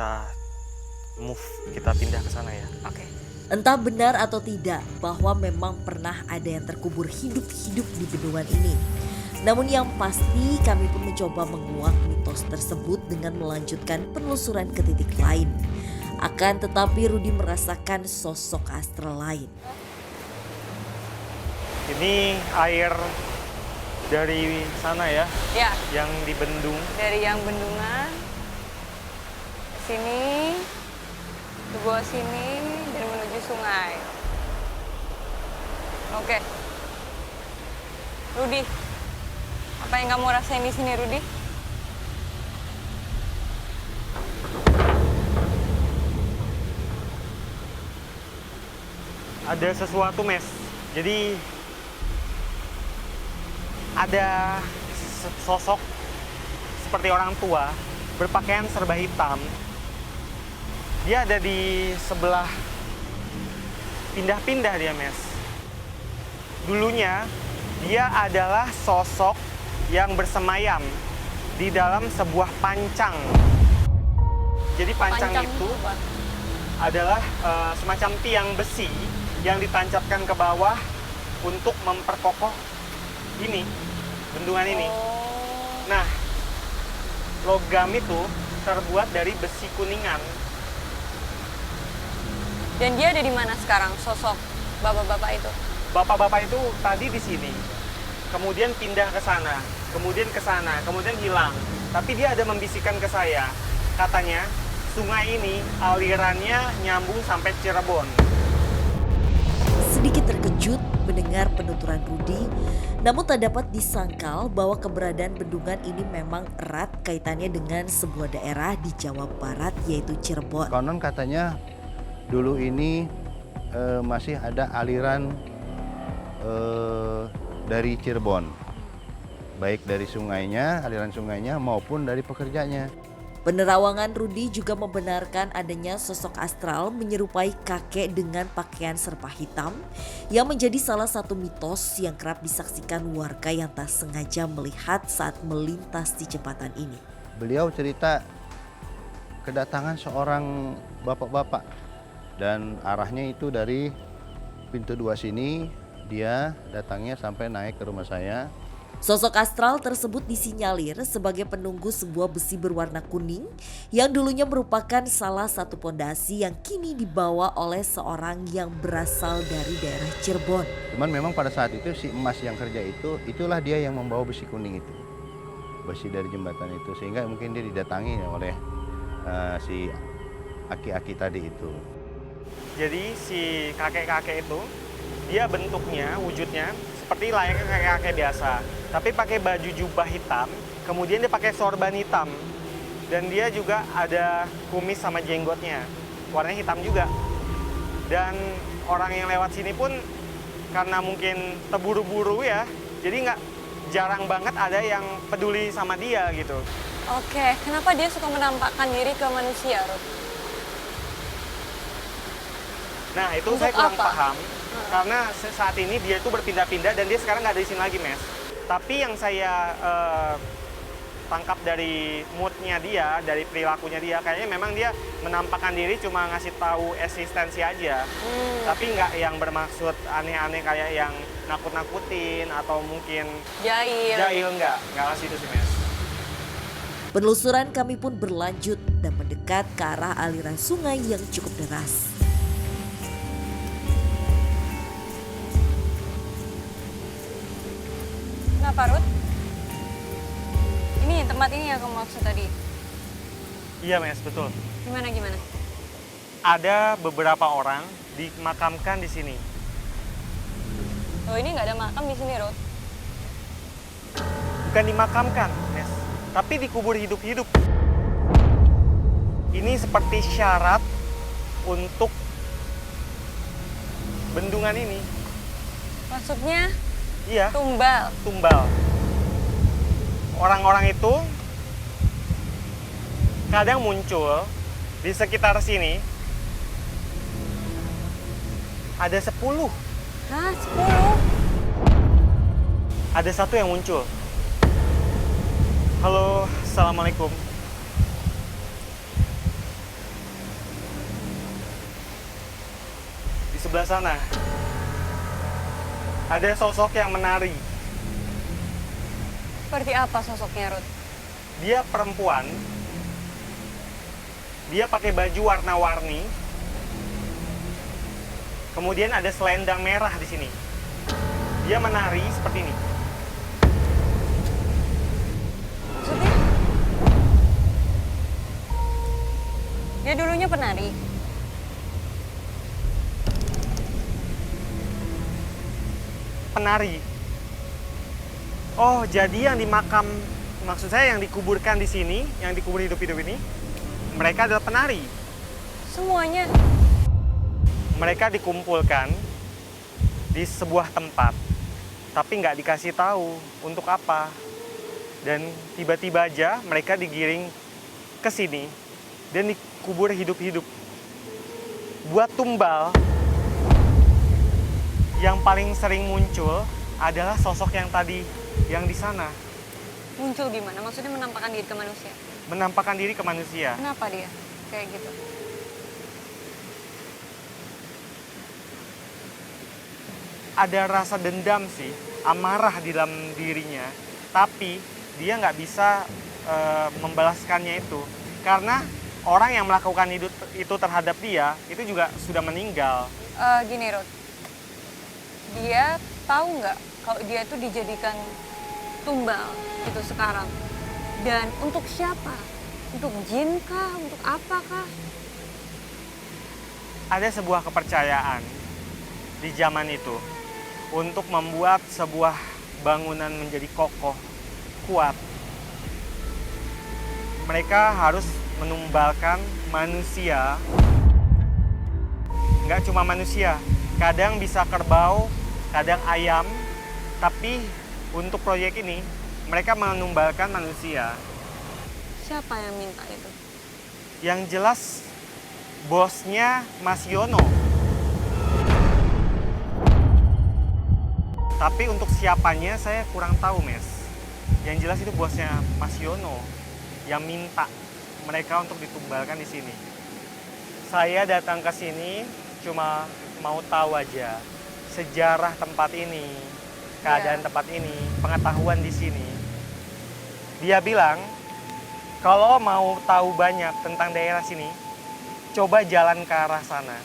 kita move, kita pindah ke sana ya. Oke. Entah benar atau tidak bahwa memang pernah ada yang terkubur hidup-hidup di bendungan ini. Namun yang pasti kami pun mencoba menguak mitos tersebut dengan melanjutkan penelusuran ke titik lain. Akan tetapi Rudi merasakan sosok astral lain. Ini air dari sana ya, Ya, yang di bendung. dari yang bendungan sini ke bawah sini dan menuju sungai. Oke. Rudi, apa yang kamu rasain di sini, Rudi? Ada sesuatu, Mes. Jadi ada sosok seperti orang tua berpakaian serba hitam. Dia ada di sebelah, pindah-pindah dia, Mes. Dulunya dia adalah sosok yang bersemayam di dalam sebuah pancang. Jadi pancang itu apa? adalah semacam tiang besi yang ditancapkan ke bawah untuk memperkokoh ini, bendungan ini. Oh. Nah, logam itu terbuat dari besi kuningan. Dan dia ada di mana sekarang, sosok bapak-bapak itu? Bapak-bapak itu tadi di sini, kemudian pindah ke sana, kemudian ke sana, kemudian hilang. Tapi dia ada membisikkan ke saya, katanya sungai ini alirannya nyambung sampai Cirebon. Sedikit terkejut mendengar penuturan Rudi, namun tak dapat disangkal bahwa keberadaan bendungan ini memang erat kaitannya dengan sebuah daerah di Jawa Barat yaitu Cirebon. Konon katanya dulu ini masih ada aliran dari Cirebon, baik dari sungainya, aliran sungainya maupun dari pekerjanya. Penerawangan Rudi juga membenarkan adanya sosok astral menyerupai kakek dengan pakaian serba hitam yang menjadi salah satu mitos yang kerap disaksikan warga yang tak sengaja melihat saat melintas di jembatan ini. Beliau cerita kedatangan seorang bapak-bapak dan arahnya itu dari pintu 2 sini, dia datangnya sampai naik ke rumah saya. Sosok astral tersebut disinyalir sebagai penunggu sebuah besi berwarna kuning yang dulunya merupakan salah satu pondasi yang kini dibawa oleh seorang yang berasal dari daerah Cirebon. Cuman memang pada saat itu si emas yang kerja itulah dia yang membawa besi kuning itu, besi dari jembatan itu, sehingga mungkin dia didatangi oleh si aki-aki tadi itu. Jadi si kakek-kakek itu, dia bentuknya, wujudnya seperti layaknya kakek-kakek biasa, tapi pakai baju jubah hitam, kemudian dia pakai sorban hitam, dan dia juga ada kumis sama jenggotnya, warnanya hitam juga. Dan orang yang lewat sini pun karena mungkin terburu-buru ya, jadi jarang banget ada yang peduli sama dia gitu. Oke, kenapa dia suka menampakkan diri ke manusia, Ruth? Nah itu Untuk saya kurang apa? paham, karena saat ini dia itu berpindah-pindah dan dia sekarang nggak ada di sini lagi, Mes. Tapi yang saya tangkap dari moodnya dia, dari perilakunya dia, kayaknya memang dia menampakkan diri cuma ngasih tahu eksistensi aja. Tapi nggak yang bermaksud aneh-aneh kayak yang nakut-nakutin atau mungkin Jahil. nggak ke situ sih, Mes. Penelusuran kami pun berlanjut dan mendekat ke arah aliran sungai yang cukup deras. Kenapa, Ruth? Ini tempat ini yang kamu maksud tadi. Iya, Mes, betul. Gimana? Ada beberapa orang dimakamkan di sini. Oh, ini nggak ada makam di sini, Ruth. Bukan dimakamkan, Mes, tapi dikubur hidup-hidup. Ini seperti syarat untuk bendungan ini. Maksudnya Iya, tumbal. Orang-orang itu kadang muncul di sekitar sini. Ada 10. Hah, 10? Ada satu yang muncul. Halo, Assalamualaikum. sebelah sana. Ada sosok yang menari. Seperti apa sosoknya, Ruth? Dia perempuan. Dia pakai baju warna-warni. Kemudian ada selendang merah di sini. Dia menari seperti ini. Maksudnya? Dia dulunya penari. Penari. Oh, jadi yang di makam, maksud saya yang dikuburkan di sini, yang dikubur hidup-hidup ini, mereka adalah penari. Semuanya. Mereka dikumpulkan di sebuah tempat, tapi nggak dikasih tahu untuk apa. Dan tiba-tiba aja mereka digiring ke sini dan dikubur hidup-hidup. Buat tumbal, yang paling sering muncul adalah sosok yang tadi, yang di sana. Muncul gimana? Maksudnya menampakkan diri ke manusia. Menampakkan diri ke manusia. Kenapa dia kayak gitu? Ada rasa dendam sih, amarah di dalam dirinya. Tapi dia nggak bisa membalaskannya itu. Karena orang yang melakukan itu terhadap dia, itu juga sudah meninggal. Gini, Ruth. Dia tahu nggak kalau dia itu dijadikan tumbal itu sekarang? Dan untuk siapa? Untuk jin kah? Untuk apa kah? Ada sebuah kepercayaan di zaman itu untuk membuat sebuah bangunan menjadi kokoh, kuat. Mereka harus menumbalkan manusia. Nggak cuma manusia, kadang bisa kerbau, kadang ayam. Tapi untuk proyek ini, mereka menumbalkan manusia. Siapa yang minta itu? Yang jelas, bosnya Mas Yono. Tapi untuk siapanya saya kurang tahu, Mes. Yang jelas itu bosnya Mas Yono yang minta mereka untuk ditumbalkan di sini. Saya datang ke sini cuma mau tahu aja sejarah tempat ini, keadaan tempat ini, pengetahuan di sini. Dia bilang, kalau mau tahu banyak tentang daerah sini, coba jalan ke arah sana.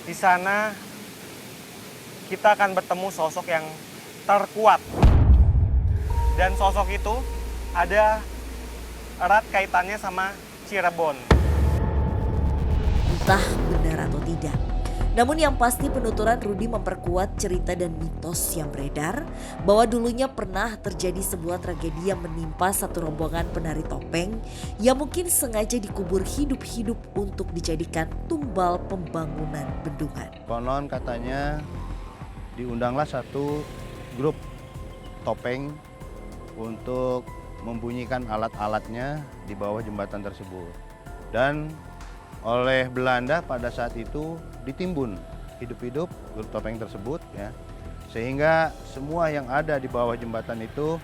Di sana kita akan bertemu sosok yang terkuat. Dan sosok itu ada erat kaitannya sama Cirebon. Entah benar atau tidak. Namun yang pasti penuturan Rudi memperkuat cerita dan mitos yang beredar bahwa dulunya pernah terjadi sebuah tragedi yang menimpa satu rombongan penari topeng yang mungkin sengaja dikubur hidup-hidup untuk dijadikan tumbal pembangunan bendungan. Konon katanya diundanglah satu grup topeng untuk membunyikan alat-alatnya di bawah jembatan tersebut. Dan oleh Belanda pada saat itu ditimbun hidup-hidup grup topeng tersebut ya. Sehingga semua yang ada di bawah jembatan itu